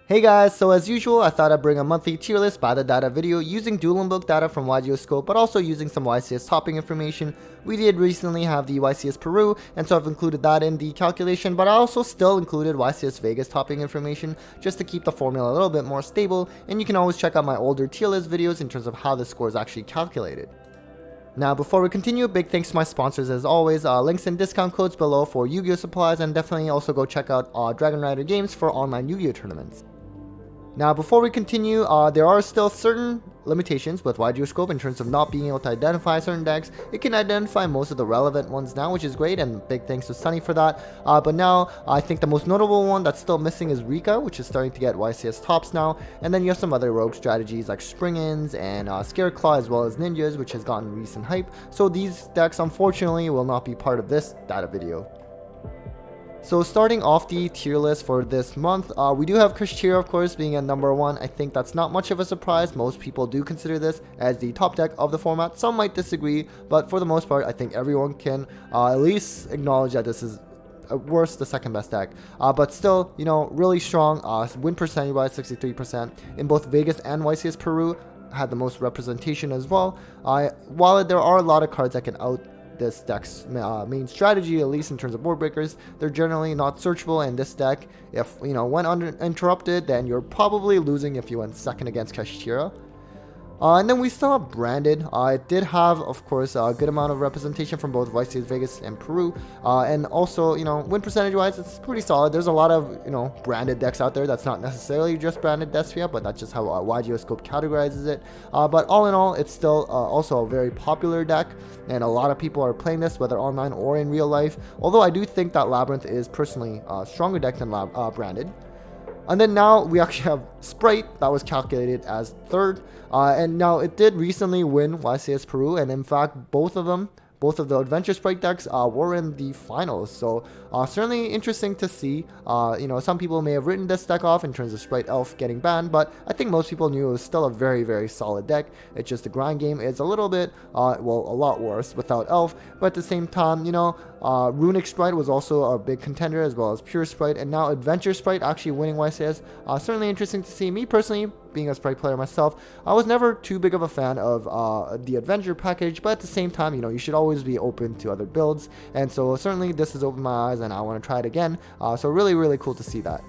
Hey guys, so as usual, I thought I'd bring a monthly tier list by the data video using Dueling Book data from YCS, but also using some YCS topping information. We did recently have the YCS Peru, and so I've included that in the calculation, but I also still included YCS Vegas topping information just to keep the formula a little bit more stable, and you can always check out my older tier list videos in terms of how the score is actually calculated. Now, before we continue, big thanks to my sponsors as always. Links and discount codes below for Yu-Gi-Oh supplies, and definitely also go check out Dragonrider Games for online Yu-Gi-Oh tournaments. Now, before we continue, there are still certain limitations with YGO in terms of not being able to identify certain decks. It can identify most of the relevant ones now, which is great, and big thanks to Sunny for that. But now, I think the most notable one that's still missing is Rika, which is starting to get YCS tops now. And then you have some other rogue strategies like Spring-ins and Scareclaw, as well as Ninjas, which has gotten recent hype. So these decks, unfortunately, will not be part of this data video. So starting off the tier list for this month, we do have Kashtira, of course, being at number 1. I think that's not much of a surprise. Most people do consider this as the top deck of the format. Some might disagree, but for the most part, I think everyone can at least acknowledge that this is at worst the second best deck, but still, you know, really strong. Win percentage wise, 63% in both Vegas and YCS Peru had the most representation as well. While there are a lot of cards that can out this deck's main strategy, at least in terms of board breakers, they're generally not searchable, and this deck, if you know, when uninterrupted, then you're probably losing if you went second against Kashtira. And then we still have Branded. It did have, of course, a good amount of representation from both YCS Vegas and Peru. And also, you know, win percentage wise, it's pretty solid. There's a lot of, you know, branded decks out there. That's not necessarily just branded Despia, but that's just how YGO categorizes it. But all in all, it's still also a very popular deck, and a lot of people are playing this, whether online or in real life. Although I do think that Labrynth is personally a stronger deck than Branded. And then now we actually have Spright that was calculated as third. And now it did recently win YCS Peru. And in fact, both of the Adventure Spright decks were in the finals. So certainly interesting to see. You know, some people may have written this deck off in terms of Spright Elf getting banned, but I think most people knew it was still a very, very solid deck. It's just the grind game is a little bit, well, a lot worse without Elf. But at the same time, you know, Runic Spright was also a big contender, as well as Pure Spright, and now Adventure Spright actually winning YCS. Certainly interesting to see. Me personally, being a Spright player myself, I was never too big of a fan of the Adventure package, but at the same time, you know, you should always be open to other builds, and so certainly this has opened my eyes, and I want to try it again. So really, really cool to see that.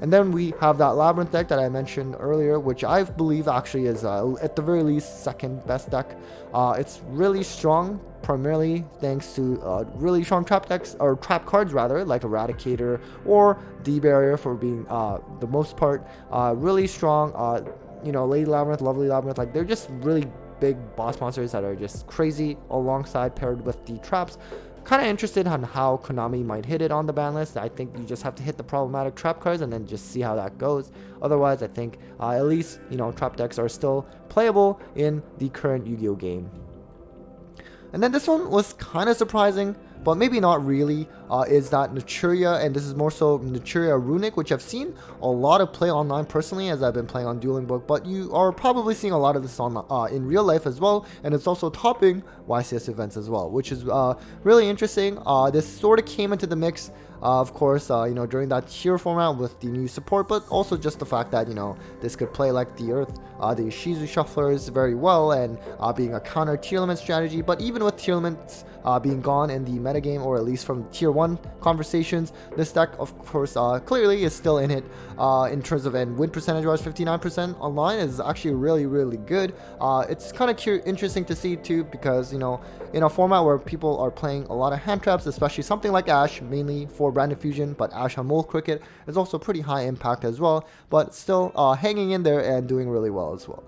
And then we have that Labrynth deck that I mentioned earlier, which I believe actually is, at the very least, second best deck. It's really strong, primarily thanks to really strong trap decks, or trap cards rather, like Eradicator or D-Barrier for being the most part. Really strong, you know, Lady Labrynth, Lovely Labrynth, like they're just really big boss monsters that are just crazy alongside paired with the traps. Kind of interested on how Konami might hit it on the ban list. I think you just have to hit the problematic trap cards and then just see how that goes. Otherwise, I think at least, you know, trap decks are still playable in the current Yu-Gi-Oh game. And then this one was kind of surprising, but maybe not really, is that Naturia, and this is more so Naturia Runic, which I've seen a lot of play online personally as I've been playing on Dueling Book, but you are probably seeing a lot of this on in real life as well, and it's also topping YCS events as well, which is really interesting. This sort of came into the mix, of course, you know, during that tier format with the new support, but also just the fact that, you know, this could play like the Earth, the Shizu Shufflers very well, and being a counter tier limit strategy. But even with tier limits being gone in the metagame, or at least from tier 1 conversations, this deck, of course, clearly is still in it. In terms of, and win percentage wise, 59% online is actually really, really good. It's kind of interesting to see too, because, you know, in a format where people are playing a lot of hand traps, especially something like Ash, mainly for Branded Fusion, but Ash on Mole Cricket is also pretty high impact as well, but still hanging in there and doing really well as well.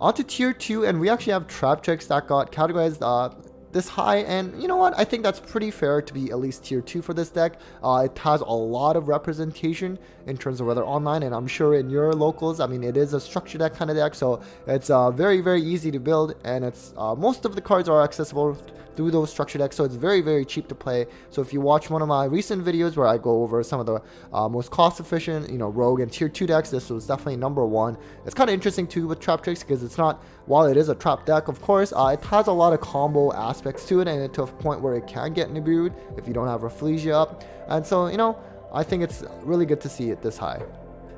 On to tier 2, and we actually have Traptrix that got categorized this high, and you know what, I think that's pretty fair to be at least tier 2 for this deck. It has a lot of representation in terms of whether online, and I'm sure in your locals, I mean, it is a structure deck kind of deck, so it's very, very easy to build, and it's most of the cards are accessible through those structure decks, so it's very, very cheap to play. So if you watch one of my recent videos where I go over some of the most cost efficient, you know, rogue and tier 2 decks, this was definitely number 1. It's kind of interesting too with Traptrix, because it's not, while it is a trap deck, of course, it has a lot of combo aspects to it, and to a point where it can get Nibiru'd if you don't have Rafflesia up. And so, you know, I think it's really good to see it this high.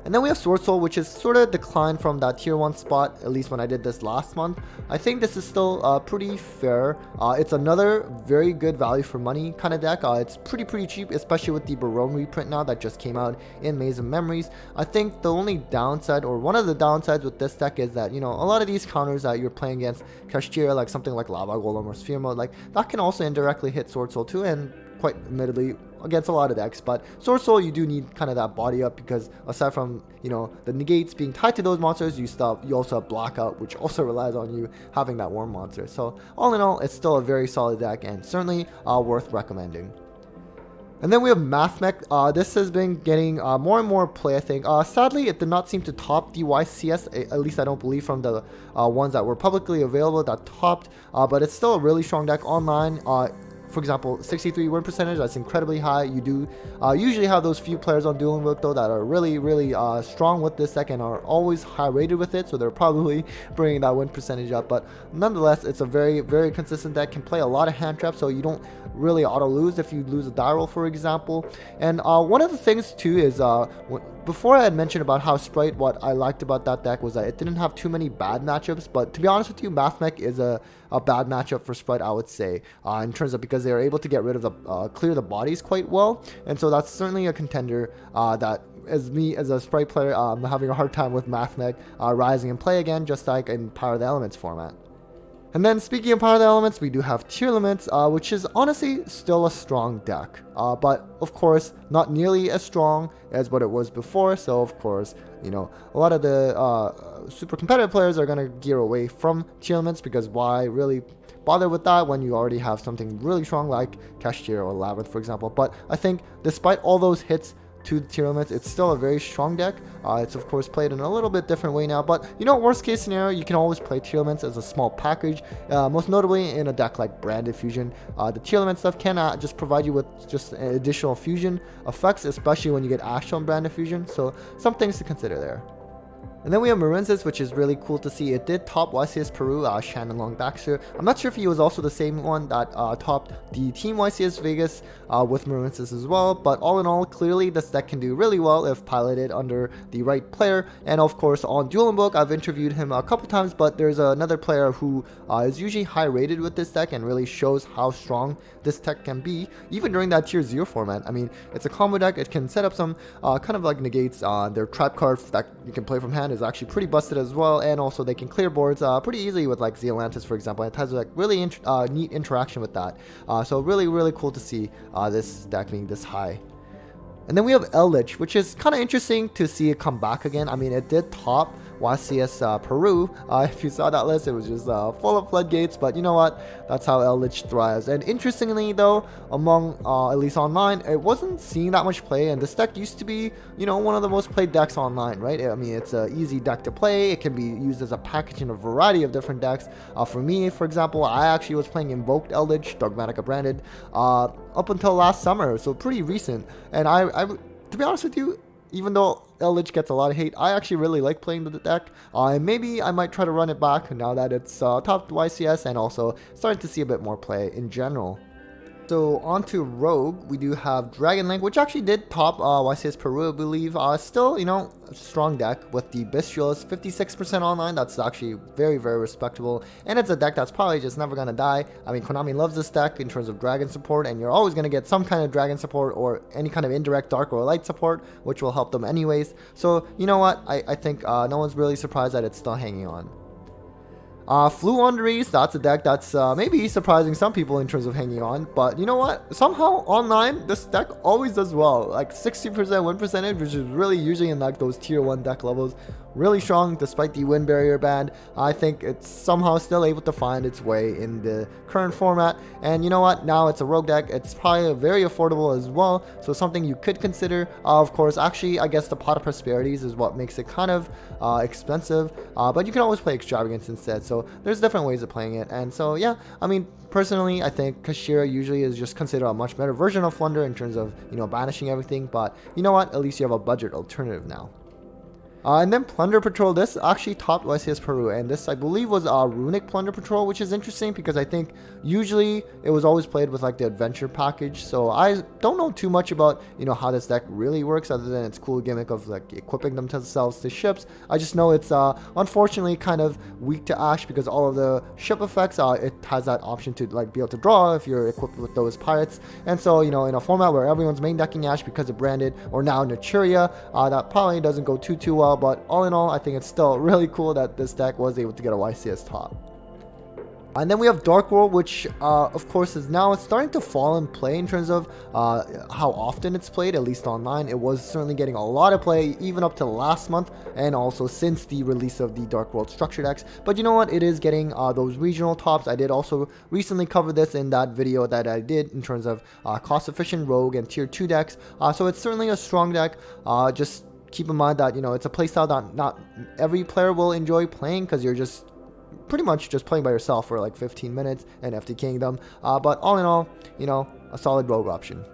And then we have Swordsoul, which is sort of declined from that tier 1 spot, at least when I did this last month. I think this is still pretty fair. It's another very good value for money kind of deck. It's pretty cheap, especially with the Barone reprint now that just came out in Maze of Memories. I think the only downside, or one of the downsides with this deck, is that, you know, a lot of these counters that you're playing against Kashtira, like something like Lava Golem or Sphere Mode, like that can also indirectly hit Swordsoul too, and quite admittedly against a lot of decks. But Swordsoul, you do need kind of that body up, because aside from, you know, the negates being tied to those monsters, you also have Blackout, which also relies on you having that Worm monster. So all in all, it's still a very solid deck and certainly worth recommending. And then we have Mathmech. This has been getting more and more play, I think. Sadly, it did not seem to top the YCS, at least I don't believe from the ones that were publicly available that topped, but it's still a really strong deck online. For example, 63 win percentage, that's incredibly high. You do usually have those few players on Dueling Book though that are really strong with this deck and are always high rated with it, so they're probably bringing that win percentage up. But nonetheless, it's a very consistent deck, can play a lot of hand traps, so you don't really auto lose if you lose a die roll, for example. And one of the things too is before I had mentioned about how Spright, what I liked about that deck was that it didn't have too many bad matchups, but to be honest with you, Mathmech is a bad matchup for Spright, I would say, in terms of, because they're able to get rid of the clear the bodies quite well, and so that's certainly a contender that, as me as a Spright player, I'm having a hard time with Mathmech rising and play again, just like in Power of the Elements format. And then speaking of Power of the Elements, we do have Tier Limits, which is honestly still a strong deck, but of course not nearly as strong as what it was before. So of course, you know, a lot of the super competitive players are going to gear away from Tier Limits, because why really bother with that when you already have something really strong like Kashtira or Labrynth, for example. But I think despite all those hits to the tier limits, it's still a very strong deck. It's of course played in a little bit different way now, but you know, worst case scenario, you can always play tier limits as a small package, most notably in a deck like Branded Fusion. The tier limit stuff can just provide you with just additional fusion effects, especially when you get Ash on Branded Fusion, so some things to consider there. And then we have Marinzis, which is really cool to see. It did top YCS Peru, Shannon Long Baxter. I'm not sure if he was also the same one that topped the Team YCS Vegas with Marinzis as well. But all in all, clearly this deck can do really well if piloted under the right player. And of course, on Dueling Book, I've interviewed him a couple times, but there's another player who is usually high rated with this deck and really shows how strong this deck can be, even during that tier 0 format. I mean, it's a combo deck. It can set up some kind of like negates on their trap card that you can play from hand is actually pretty busted as well, and also they can clear boards pretty easily with like Zealantis, for example. It has like really neat interaction with that, so really cool to see this deck being this high. And then we have Eldritch, which is kind of interesting to see it come back again. I mean, it did top YCS Peru. If you saw that list, it was just full of floodgates, but you know what? That's how Eldritch thrives. And interestingly though, among at least online, it wasn't seeing that much play, and this deck used to be, you know, one of the most played decks online, right? I mean, it's an easy deck to play. It can be used as a package in a variety of different decks. For me, for example, I actually was playing Invoked Eldritch, Dogmatica branded, up until last summer, so pretty recent. And I to be honest with you, even though Eldritch gets a lot of hate, I actually really like playing the deck. And maybe I might try to run it back now that it's topped YCS and also starting to see a bit more play in general. So on to Rogue, we do have Dragonlink, which actually did top YCS Peru, I believe. Still, you know, a strong deck with the Bestialist, 56% online. That's actually very respectable. And it's a deck that's probably just never going to die. I mean, Konami loves this deck in terms of dragon support, and you're always going to get some kind of dragon support or any kind of indirect dark or light support, which will help them anyways. So, you know what? I think no one's really surprised that it's still hanging on. Fluonderies, that's a deck that's maybe surprising some people in terms of hanging on, but you know what? Somehow online, this deck always does well, like 60% win percentage, which is really usually in like those tier 1 deck levels. Really strong despite the win barrier ban. I think it's somehow still able to find its way in the current format, and you know what? Now it's a rogue deck. It's probably very affordable as well, so something you could consider. Of course, actually, I guess the Pot of Prosperities is what makes it kind of expensive, but you can always play Extravagance instead, so there's different ways of playing it. And so yeah, I mean, personally, I think Kashtira usually is just considered a much better version of Flunder in terms of, you know, banishing everything, but you know what? At least you have a budget alternative now. And then Plunder Patrol, this actually topped YCS Peru, and this I believe was Runic Plunder Patrol, which is interesting because I think usually it was always played with like the adventure package, so I don't know too much about, you know, how this deck really works other than its cool gimmick of like equipping themselves to ships. I just know it's unfortunately kind of weak to Ash because all of the ship effects, it has that option to like be able to draw if you're equipped with those pirates, and so, you know, in a format where everyone's main decking Ash because of Branded or now Naturia, that probably doesn't go too well. But all in all, I think it's still really cool that this deck was able to get a YCS top. And then we have Dark World, which of course is now starting to fall in play in terms of how often it's played, at least online. It was certainly getting a lot of play even up to last month and also since the release of the Dark World structure decks. But you know what, it is getting those regional tops. I did also recently cover this in that video that I did in terms of cost efficient rogue and tier 2 decks. So it's certainly a strong deck. Just keep in mind that, you know, it's a playstyle that not every player will enjoy playing because you're just pretty much just playing by yourself for like 15 minutes and FTKing them. But all in all, you know, a solid rogue option.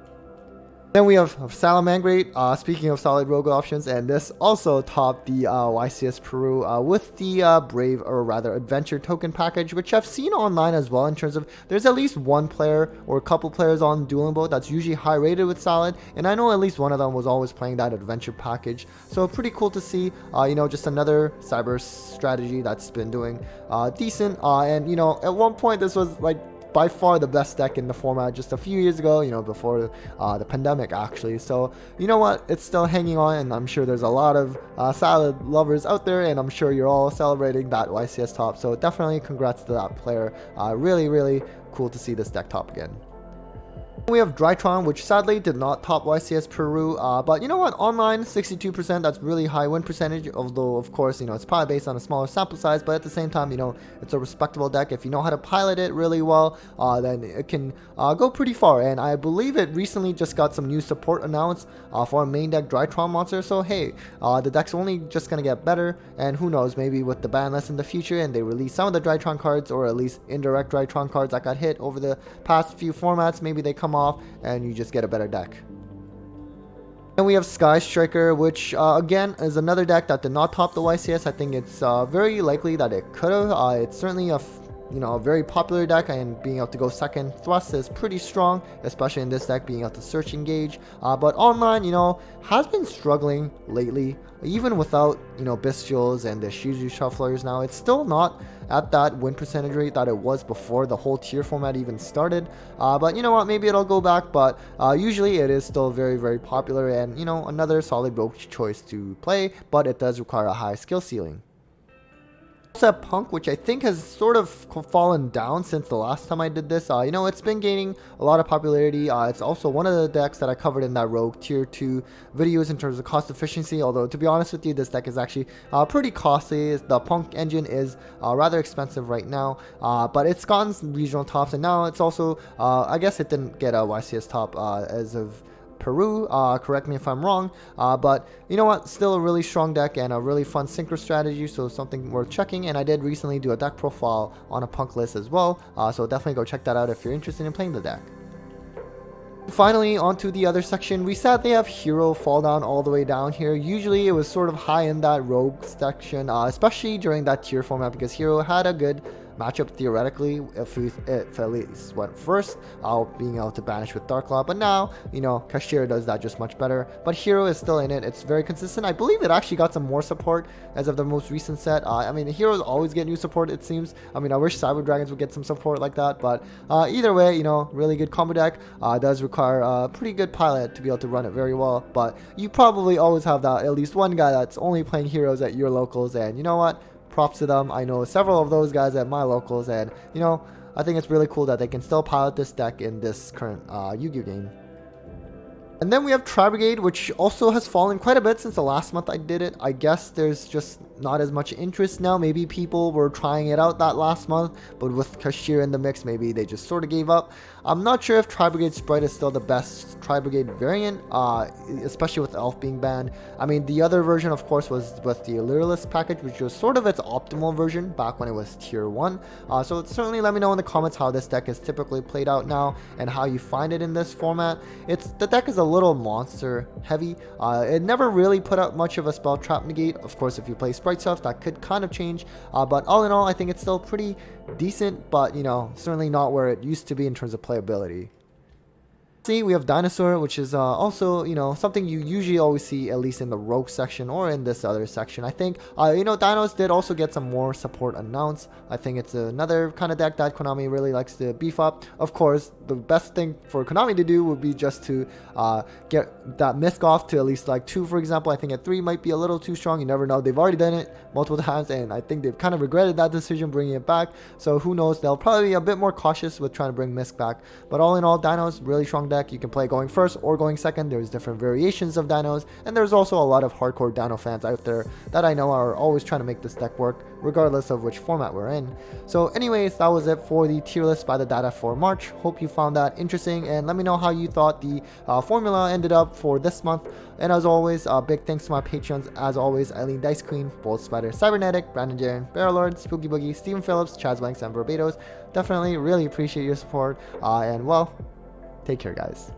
Then we have Salamangreat, speaking of solid rogue options, and this also topped the YCS Peru with the Brave, or rather Adventure token package, which I've seen online as well in terms of there's at least one player or a couple players on Dueling Book that's usually high rated with Salad, and I know at least one of them was always playing that Adventure package. So pretty cool to see, you know, just another cyber strategy that's been doing decent, and you know, at one point this was like by far the best deck in the format just a few years ago, you know, before the pandemic actually. So you know what, it's still hanging on, and I'm sure there's a lot of Salad lovers out there, and I'm sure you're all celebrating that YCS top. So definitely congrats to that player. Really cool to see this deck top again. We have Drytron, which sadly did not top YCS Peru, but you know what, online 62%, that's really high win percentage, although of course, you know, it's probably based on a smaller sample size, but at the same time, you know, it's a respectable deck. If you know how to pilot it really well, then it can go pretty far, and I believe it recently just got some new support announced for a main deck Drytron monster, so hey, the deck's only just gonna get better, and who knows, maybe with the ban list in the future and they release some of the Drytron cards, or at least indirect Drytron cards that got hit over the past few formats, maybe they come off and you just get a better deck. And we have Sky Striker, which again is another deck that did not top the YCS. I think it's very likely that it could have. It's certainly a a very popular deck, and being able to go second thrust is pretty strong, especially in this deck being able to search engage. But online, you know, has been struggling lately, even without, you know, Bestials and the Shizu Shufflers. Now it's still not at that win percentage rate that it was before the whole tier format even started, but you know what, maybe it'll go back, but usually it is still very popular, and you know, another solid rogue choice to play, but it does require a high skill ceiling. Also have Punk, which I think has sort of fallen down since the last time I did this. You know, it's been gaining a lot of popularity. It's also one of the decks that I covered in that Rogue Tier 2 videos in terms of cost efficiency, although to be honest with you, this deck is actually pretty costly. The Punk engine is rather expensive right now, but it's gotten some regional tops, and now it's also, I guess it didn't get a YCS top as of Peru, correct me if I'm wrong, but you know what, still a really strong deck and a really fun synchro strategy, so something worth checking. And I did recently do a deck profile on a Punk list as well, so definitely go check that out if you're interested in playing the deck. Finally, onto the other section, we sadly have Hero fall down all the way down here. Usually it was sort of high in that Rogue section, especially during that tier format, because Hero had a good matchup theoretically if at least went first, being able to banish with Dark Claw. But now, you know, Kashtira does that just much better. But Hero is still in it. It's very consistent. I believe it actually got some more support as of the most recent set. I mean, Heroes always get new support, it seems. I mean, I wish Cyber Dragons would get some support like that. But either way, you know, really good combo deck. Does require a pretty good pilot to be able to run it very well. But you probably always have that at least one guy that's only playing Heroes at your locals. And you know what? Props to them. I know several of those guys at my locals, and you know, I think it's really cool that they can still pilot this deck in this current Yu-Gi-Oh game. And then we have Tri-Brigade, which also has fallen quite a bit since the last month I did it. I guess there's just not as much interest now. Maybe people were trying it out that last month, but with Kashtira in the mix, maybe they just sort of gave up. I'm not sure if Tri-Brigade Spright is still the best Tri-Brigade variant, especially with Elf being banned. I mean, the other version, of course, was with the Lyrillist package, which was sort of its optimal version back when it was tier 1. So certainly let me know in the comments how this deck is typically played out now and how you find it in this format. The deck is a little monster heavy. It never really put out much of a spell trap negate. Of course, if you play Spright stuff, that could kind of change. But all in all, I think it's still pretty decent, but you know, certainly not where it used to be in terms of playability. See, we have Dinosaur, which is also, you know, something you usually always see at least in the Rogue section or in this other section. I think, you know, Dinos did also get some more support announced. I think it's another kind of deck that Konami really likes to beef up. Of course, the best thing for Konami to do would be just to get that Misk off to at least like 2, for example. I think at 3 might be a little too strong. You never know. They've already done it multiple times, and I think they've kind of regretted that decision bringing it back. So who knows? They'll probably be a bit more cautious with trying to bring Misk back. But all in all, Dinos, really strong deck. You can play going first or going second. There's different variations of Dinos, and there's also a lot of hardcore Dino fans out there that I know are always trying to make this deck work regardless of which format we're in. So anyways, that was it for the tier list by the data for March. Hope you found that interesting, and let me know how you thought the formula ended up for this month. And as always, big thanks to my patrons. As always, Eileen Dice Queen, Bolt Spider, Cybernetic, Brandon Jaren, Barrelord, Spooky Boogie, Stephen Phillips, Chaz Blanks, and Barbados. Definitely really appreciate your support, and well, take care, guys.